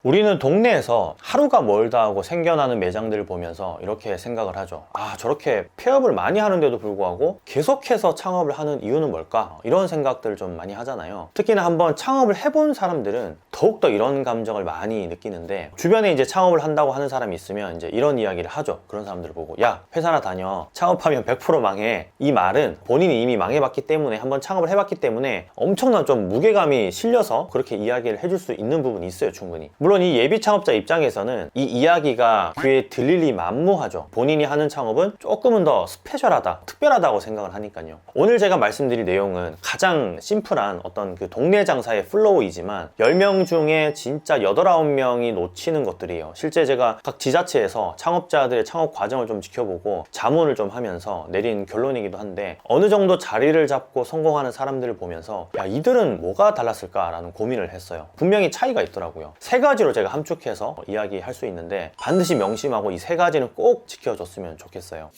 우리는 동네에서 하루가 멀다 하고 생겨나는 매장들을 보면서 이렇게 생각을 하죠. 아, 저렇게 폐업을 많이 하는데도 불구하고 계속해서 창업을 하는 이유는 뭘까? 이런 생각들을 좀 많이 하잖아요. 특히나 한번 창업을 해본 사람들은 더욱더 이런 감정을 많이 느끼는데, 주변에 이제 창업을 한다고 하는 사람이 있으면 이제 이런 이야기를 하죠. 그런 사람들을 보고, 야, 회사나 다녀. 창업하면 100% 망해. 이 말은 본인이 이미 망해봤기 때문에, 한번 창업을 해봤기 때문에 엄청난 좀 무게감이 실려서 그렇게 이야기를 해줄 수 있는 부분이 있어요, 충분히. 물론 이 예비 창업자 입장에서는 이 이야기가 귀에 들릴리 만무하죠. 본인이 하는 창업은 조금은 더 스페셜하다, 특별하다고 생각을 하니까요. 오늘 제가 말씀드릴 내용은 가장 심플한 어떤 그 동네 장사의 플로우이지만 10명 중에 진짜 8, 9명이 놓치는 것들이에요. 실제 제가 각 지자체에서 창업자들의 창업 과정을 좀 지켜보고 자문을 좀 하면서 내린 결론이기도 한데, 어느 정도 자리를 잡고 성공하는 사람들을 보면서 야, 이들은 뭐가 달랐을까라는 고민을 했어요. 분명히 차이가 있더라고요. 세 가지로 제가 함축해서 이야기할 수 있는데, 반드시 명심하고 이 세 가지는 꼭 지켜줬으면 좋겠어요.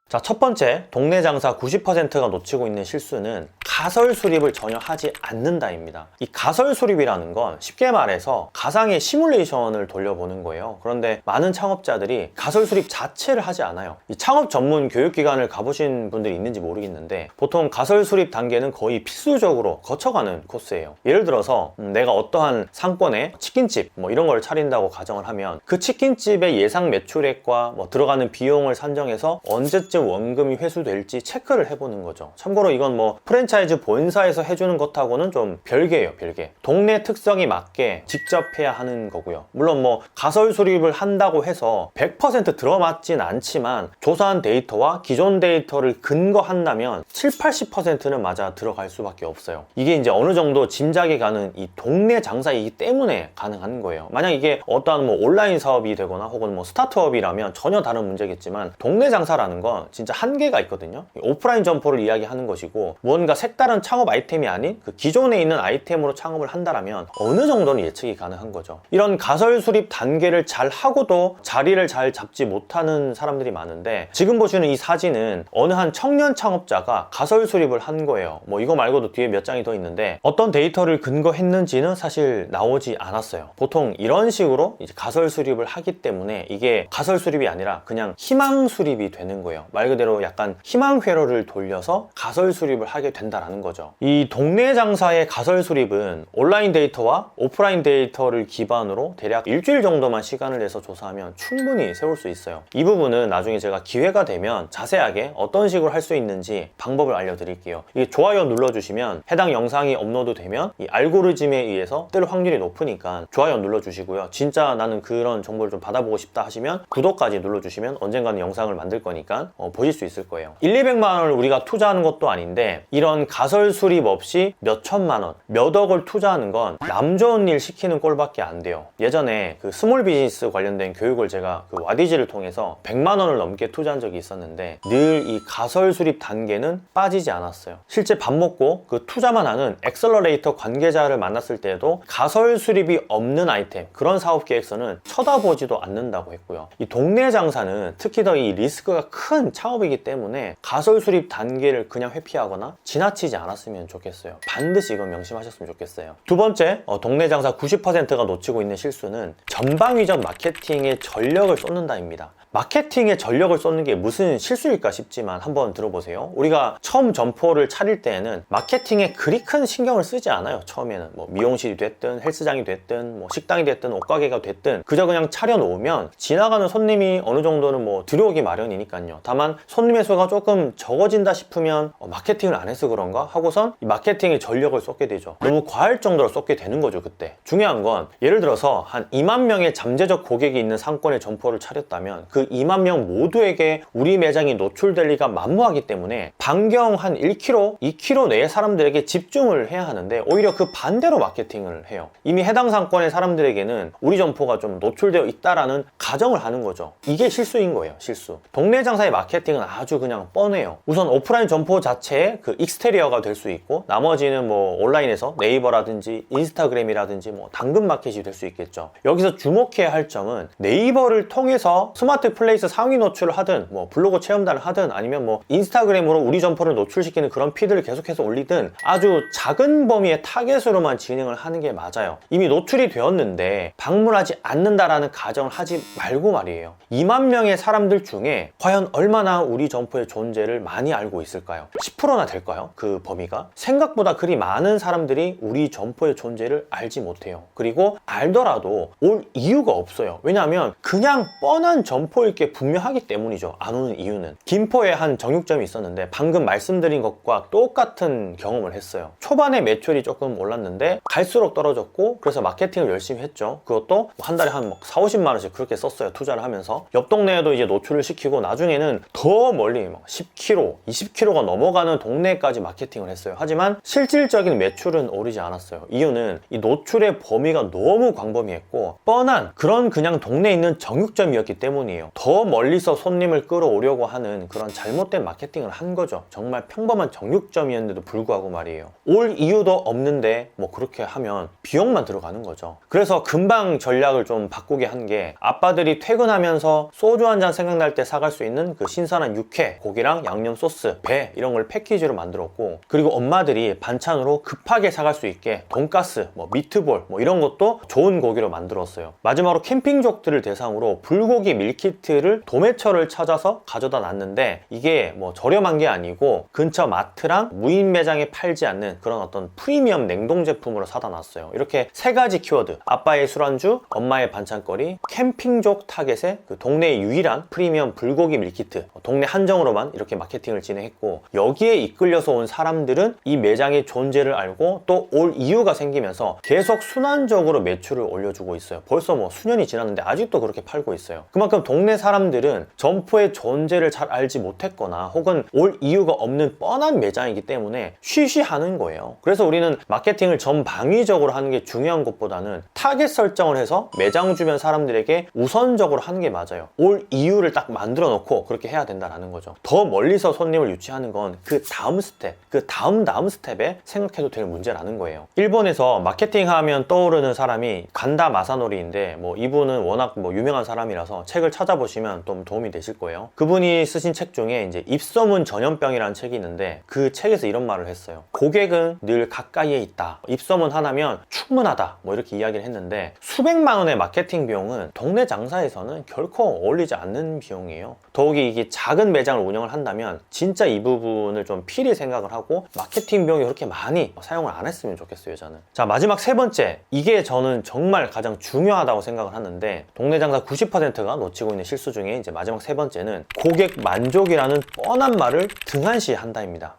자, 첫 번째, 동네 장사 90%가 놓치고 있는 실수는 가설 수립을 전혀 하지 않는다입니다. 이 가설 수립이라는 건 쉽게 말해서 가상의 시뮬레이션을 돌려보는 거예요. 그런데 많은 창업자들이 가설 수립 자체를 하지 않아요. 이 창업 전문 교육기관을 가보신 분들이 있는지 모르겠는데, 보통 가설 수립 단계는 거의 필수적으로 거쳐가는 코스예요. 예를 들어서 내가 어떠한 상권에 치킨집 뭐 이런 걸 차린다고 가정을 하면, 그 치킨집의 예상 매출액과 뭐 들어가는 비용을 산정해서 언제쯤 원금이 회수될지 체크를 해보는 거죠. 참고로 이건 뭐 프랜차이즈 본사에서 해주는 것하고는 좀 별개예요, 별개. 동네 특성에 맞게 직접 해야 하는 거고요. 물론 뭐 가설 수립을 한다고 해서 100% 들어맞진 않지만, 조사한 데이터와 기존 데이터를 근거한다면 7, 80%는 맞아 들어갈 수밖에 없어요. 이게 이제 어느 정도 짐작이 가는 이 동네 장사이기 때문에 가능한 거예요. 만약 이게 어떠한 뭐 온라인 사업이 되거나 혹은 뭐 스타트업이라면 전혀 다른 문제겠지만, 동네 장사라는 건 진짜 한계가 있거든요. 오프라인 점포를 이야기하는 것이고, 무언가 색다른 창업 아이템이 아닌 그 기존에 있는 아이템으로 창업을 한다면 어느 정도는 예측이 가능한 거죠. 이런 가설 수립 단계를 잘 하고도 자리를 잘 잡지 못하는 사람들이 많은데, 지금 보시는 이 사진은 어느 한 청년 창업자가 가설 수립을 한 거예요. 뭐 이거 말고도 뒤에 몇 장이 더 있는데, 어떤 데이터를 근거했는지는 사실 나오지 않았어요. 보통 이런 식으로 이제 가설 수립을 하기 때문에 이게 가설 수립이 아니라 그냥 희망 수립이 되는 거예요. 말 그대로 약간 희망 회로를 돌려서 가설 수립을 하게 된다라는 거죠. 이 동네 장사의 가설 수립은 온라인 데이터와 오프라인 데이터를 기반으로 대략 일주일 정도만 시간을 내서 조사하면 충분히 세울 수 있어요. 이 부분은 나중에 제가 기회가 되면 자세하게 어떤 식으로 할 수 있는지 방법을 알려드릴게요. 이게 좋아요 눌러주시면 해당 영상이 업로드 되면 이 알고리즘에 의해서 뜰 확률이 높으니까 좋아요 눌러주시고요. 진짜 나는 그런 정보를 좀 받아보고 싶다 하시면 구독까지 눌러주시면 언젠가는 영상을 만들 거니까 보실 수 있을 거예요. 1, 200만 원을 우리가 투자하는 것도 아닌데, 이런 가설 수립 없이 몇 천만 원, 몇 억을 투자하는 건 남 좋은 일 시키는 꼴밖에 안 돼요. 예전에 그 스몰 비즈니스 관련된 교육을 제가 그 와디즈를 통해서 100만 원을 넘게 투자한 적이 있었는데, 늘 이 가설 수립 단계는 빠지지 않았어요. 실제 밥 먹고 그 투자만 하는 엑셀러레이터 관계자를 만났을 때에도 가설 수립이 없는 아이템, 그런 사업 계획서는 쳐다보지도 않는다고 했고요. 이 동네 장사는 특히 더 이 리스크가 큰 창업이기 때문에 가설 수립 단계를 그냥 회피하거나 지나치지 않았으면 좋겠어요. 반드시 이건 명심하셨으면 좋겠어요. 두 번째, 동네 장사 90%가 놓치고 있는 실수는 전방위적 마케팅에 전력을 쏟는다입니다. 마케팅에 전력을 쏟는 게 무슨 실수일까 싶지만 한번 들어보세요. 우리가 처음 점포를 차릴 때에는 마케팅에 그리 큰 신경을 쓰지 않아요. 처음에는 뭐 미용실이 됐든 헬스장이 됐든 뭐 식당이 됐든 옷가게가 됐든 그저 그냥 차려놓으면 지나가는 손님이 어느 정도는 뭐 들어오기 마련이니까요. 다만 손님의 수가 조금 적어진다 싶으면 마케팅을 안 해서 그런가 하고선 이 마케팅에 전력을 쏟게 되죠. 너무 과할 정도로 쏟게 되는 거죠, 그때. 중요한 건 예를 들어서 한 2만 명의 잠재적 고객이 있는 상권에 점포를 차렸다면 그 2만 명 모두에게 우리 매장이 노출될 리가 만무하기 때문에 반경 한 1km, 2km 내의 사람들에게 집중을 해야 하는데, 오히려 그 반대로 마케팅을 해요. 이미 해당 상권의 사람들에게는 우리 점포가 좀 노출되어 있다라는 가정을 하는 거죠. 이게 실수인 거예요, 실수. 동네 장사의 마케팅은 아주 그냥 뻔해요. 우선 오프라인 점포 자체의 그 익스테리어가 될 수 있고, 나머지는 뭐 온라인에서 네이버라든지 인스타그램이라든지 뭐 당근 마켓이 될 수 있겠죠. 여기서 주목해야 할 점은, 네이버를 통해서 스마트 마켓플레이스 상위 노출을 하든 뭐 블로그 체험단을 하든 아니면 뭐 인스타그램으로 우리 점포를 노출시키는 그런 피드를 계속해서 올리든 아주 작은 범위의 타겟으로만 진행을 하는 게 맞아요. 이미 노출이 되었는데 방문하지 않는다라는 가정을 하지 말고 말이에요. 2만 명의 사람들 중에 과연 얼마나 우리 점포의 존재를 많이 알고 있을까요? 10%나 될까요? 그 범위가? 생각보다 그리 많은 사람들이 우리 점포의 존재를 알지 못해요. 그리고 알더라도 올 이유가 없어요. 왜냐하면 그냥 뻔한 점포일 게 분명하기 때문이죠. 안 오는 이유는. 김포에 한 정육점이 있었는데 방금 말씀드린 것과 똑같은 경험을 했어요. 초반에 매출이 조금 올랐는데 갈수록 떨어졌고, 그래서 마케팅을 열심히 했죠. 그것도 한 달에 한 4, 50만 원씩 그렇게 썼어요. 투자를 하면서. 옆 동네에도 이제 노출을 시키고 나중에는 더 멀리 10km, 20km가 넘어가는 동네까지 마케팅을 했어요. 하지만 실질적인 매출은 오르지 않았어요. 이유는 이 노출의 범위가 너무 광범위했고 뻔한 그런 그냥 동네에 있는 정육점이었기 때문이에요. 더 멀리서 손님을 끌어오려고 하는 그런 잘못된 마케팅을 한 거죠. 정말 평범한 정육점이었는데도 불구하고 말이에요. 올 이유도 없는데 뭐 그렇게 하면 비용만 들어가는 거죠. 그래서 금방 전략을 좀 바꾸게 한 게, 아빠들이 퇴근하면서 소주 한 잔 생각날 때 사갈 수 있는 그 신선한 육회, 고기랑 양념 소스, 배 이런 걸 패키지로 만들었고, 그리고 엄마들이 반찬으로 급하게 사갈 수 있게 돈가스, 뭐 미트볼 뭐 이런 것도 좋은 고기로 만들었어요. 마지막으로 캠핑족들을 대상으로 불고기 밀키트를 도매처를 찾아서 가져다 놨는데, 이게 뭐 저렴한 게 아니고 근처 마트랑 무인 매장에 팔지 않는 그런 어떤 프리미엄 냉동 제품으로 사다 놨어요. 이렇게 세 가지 키워드, 아빠의 술안주, 엄마의 반찬거리, 캠핑족 타겟의 그 동네의 유일한 프리미엄 불고기 밀키트, 동네 한정으로만 이렇게 마케팅을 진행했고, 여기에 이끌려서 온 사람들은 이 매장의 존재를 알고 또 올 이유가 생기면서 계속 순환적으로 매출을 올려주고 있어요. 벌써 뭐 수년이 지났는데 아직도 그렇게 팔고 있어요. 그만큼 동네 사람들은 점포의 존재를 잘 알지 못했거나 혹은 올 이유가 없는 뻔한 매장이기 때문에 쉬쉬하는 거예요. 그래서 우리는 마케팅을 전방위적으로 하는 게 중요한 것보다는 타겟 설정을 해서 매장 주변 사람들에게 우선적으로 하는 게 맞아요. 올 이유를 딱 만들어 놓고 그렇게 해야 된다는 거죠. 더 멀리서 손님을 유치하는 건 그 다음 스텝, 그 다음 스텝에 생각해도 될 문제라는 거예요. 일본에서 마케팅 하면 떠오르는 사람이 간다 마사노리인데, 뭐 이분은 워낙 뭐 유명한 사람이라서 책을 찾아보시면 좀 도움이 되실 거예요. 그분이 쓰신 책 중에 이제 입소문 전염병이라는 책이 있는데, 그 책에서 이런 말을 했어요. 고객은 늘 가까이에 있다. 입소문 하나면 충분하다. 뭐 이렇게 이야기를 했는데, 수백만 원의 마케팅 비용은 동네 장사에서는 결코 어울리지 않는 비용이에요. 더욱이 이게 작은 매장을 운영을 한다면 진짜 이 부분을 좀 필히 생각을 하고 마케팅 비용이 그렇게 많이 사용을 안 했으면 좋겠어요, 저는. 자, 마지막 세 번째, 이게 저는 정말 가장 중요하다고 생각을 하는데, 동네 장사 90%가 놓치고 있는 실수 중에 이제 마지막 세 번째는 고객 만족이라는 뻔한 말을 등한시한다입니다.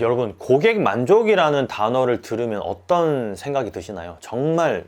여러분, 고객 만족이라는 단어를 들으면 어떤 생각이 드시나요? 정말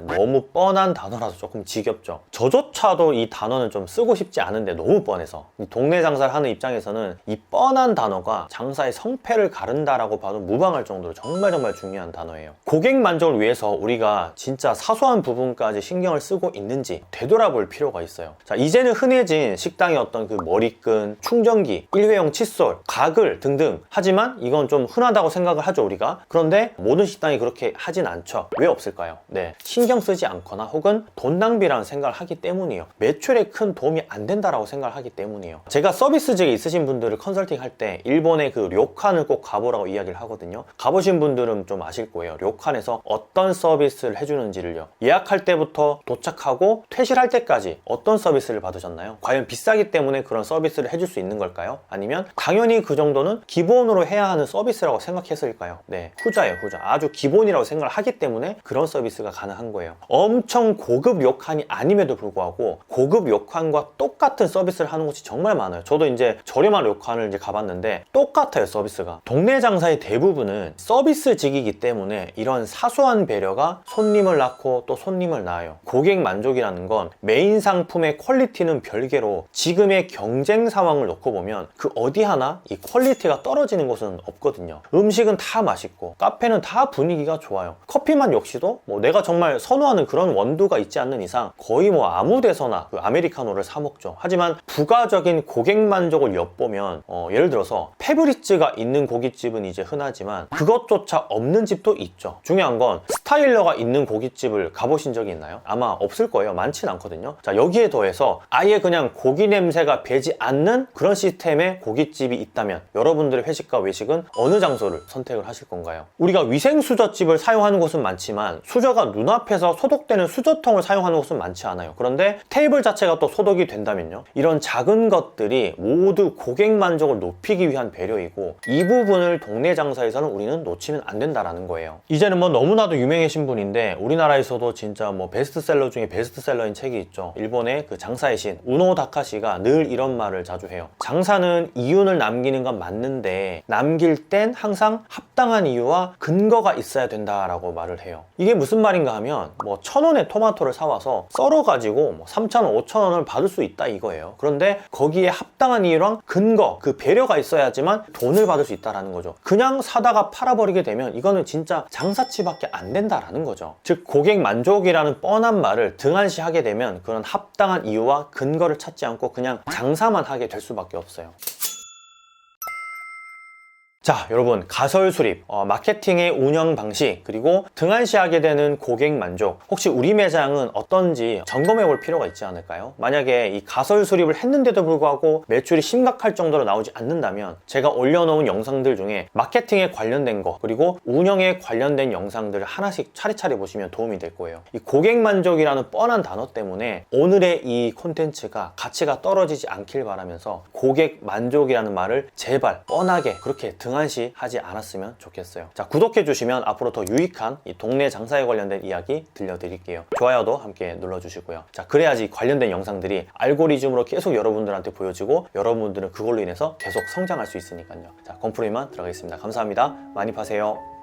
너무 뻔한 단어라서 조금 지겹죠. 저조차도 이 단어는 좀 쓰고 싶지 않은데 너무 뻔해서, 이 동네 장사를 하는 입장에서는 이 뻔한 단어가 장사의 성패를 가른다라고 봐도 무방할 정도로 정말 중요한 단어예요. 고객 만족을 위해서 우리가 진짜 사소한 부분까지 신경을 쓰고 있는지 되돌아볼 필요가 있어요. 자, 이제는 흔해진 식당의 어떤 그 머리끈, 충전기, 일회용 칫솔, 가글 등등, 하지만 이건 좀 흔하다고 생각을 하죠, 우리가. 그런데 모든 식당이 그렇게 하진 않죠. 왜 없을까요? 네, 신경 쓰지 않거나 혹은 돈 낭비라는 생각을 하기 때문이에요. 매출에 큰 도움이 안 된다라고 생각을 하기 때문이에요. 제가 서비스직에 있으신 분들을 컨설팅 할 때 일본의 그 료칸을 꼭 가보라고 이야기를 하거든요. 가보신 분들은 좀 아실 거예요. 료칸에서 어떤 서비스를 해주는지를요. 예약할 때부터 도착하고 퇴실할 때까지 어떤 서비스를 받으셨나요? 과연 비싸기 때문에 그런 서비스를 해줄 수 있는 걸까요? 아니면 당연히 그 정도는 기본으로 해야 하는 서비스라고 생각했을까요? 네, 후자예요, 후자. 아주 기본이라고 생각을 하기 때문에 그런 서비스가 가능한 거예요. 엄청 고급 료칸이 아님에도 불구하고 고급 료칸과 똑같은 서비스를 하는 곳이 정말 많아요. 저도 이제 저렴한 료칸을 이제 가봤는데 똑같아요, 서비스가. 동네 장사의 대부분은 서비스직이기 때문에 이런 사소한 배려가 손님을 낳고 또 손님을 낳아요. 고객 만족이라는 건 메인 상품의 퀄리티는 별개로 지금의 경쟁 상황을 놓고 보면 그 어디 하나 이 퀄리티가 떨어지는 떨어지는 곳은 없거든요. 음식은 다 맛있고 카페는 다 분위기가 좋아요. 커피만 역시도 뭐 내가 정말 선호하는 그런 원두가 있지 않는 이상 거의 뭐 아무 데서나 그 아메리카노를 사 먹죠. 하지만 부가적인 고객 만족을 엿보면 예를 들어서 페브리츠가 있는 고깃집은 이제 흔하지만 그것조차 없는 집도 있죠. 중요한 건 스타일러가 있는 고깃집을 가보신 적이 있나요? 아마 없을 거예요. 많진 않거든요. 자, 여기에 더해서 아예 그냥 고기 냄새가 배지 않는 그런 시스템의 고깃집이 있다면 여러분들의 회식과 외식은 어느 장소를 선택을 하실 건가요? 우리가 위생수저집을 사용하는 곳은 많지만 수저가 눈앞에서 소독되는 수저통을 사용하는 곳은 많지 않아요. 그런데 테이블 자체가 또 소독이 된다면요, 이런 작은 것들이 모두 고객 만족을 높이기 위한 배려이고 이 부분을 동네 장사에서는 우리는 놓치면 안 된다라는 거예요. 이제는 뭐 너무나도 유명해진 분인데 우리나라에서도 진짜 뭐 베스트셀러 중에 베스트셀러인 책이 있죠. 일본의 그 장사의 신 우노 다카시가 늘 이런 말을 자주 해요. 장사는 이윤을 남기는 건 맞는데 남길 땐 항상 합당한 이유와 근거가 있어야 된다라고 말을 해요. 이게 무슨 말인가 하면 뭐 1,000원의 토마토를 사와서 썰어가지고 뭐 3,000원, 5,000원을 받을 수 있다 이거예요. 그런데 거기에 합당한 이유랑 근거, 그 배려가 있어야지만 돈을 받을 수 있다라는 거죠. 그냥 사다가 팔아버리게 되면 이거는 진짜 장사치밖에 안 된다라는 거죠. 즉 고객 만족이라는 뻔한 말을 등한시하게 되면 그런 합당한 이유와 근거를 찾지 않고 그냥 장사만 하게 될 수밖에 없어요. 자, 여러분, 가설 수립, 마케팅의 운영 방식, 그리고 등한시하게 되는 고객 만족, 혹시 우리 매장은 어떤지 점검해 볼 필요가 있지 않을까요? 만약에 이 가설 수립을 했는데도 불구하고 매출이 심각할 정도로 나오지 않는다면 제가 올려놓은 영상들 중에 마케팅에 관련된 거, 그리고 운영에 관련된 영상들을 하나씩 차례차례 보시면 도움이 될 거예요. 이 고객 만족이라는 뻔한 단어 때문에 오늘의 이 콘텐츠가 가치가 떨어지지 않길 바라면서 고객 만족이라는 말을 제발 뻔하게 그렇게 등한시 하지 않았으면 좋겠어요. 자, 구독해 주시면 앞으로 더 유익한 이 동네 장사에 관련된 이야기 들려드릴게요. 좋아요도 함께 눌러주시고요. 자, 그래야지 관련된 영상들이 알고리즘으로 계속 여러분들한테 보여지고 여러분들은 그걸로 인해서 계속 성장할 수 있으니까요. 자, 건프로이만 들어가겠습니다. 감사합니다. 많이 파세요.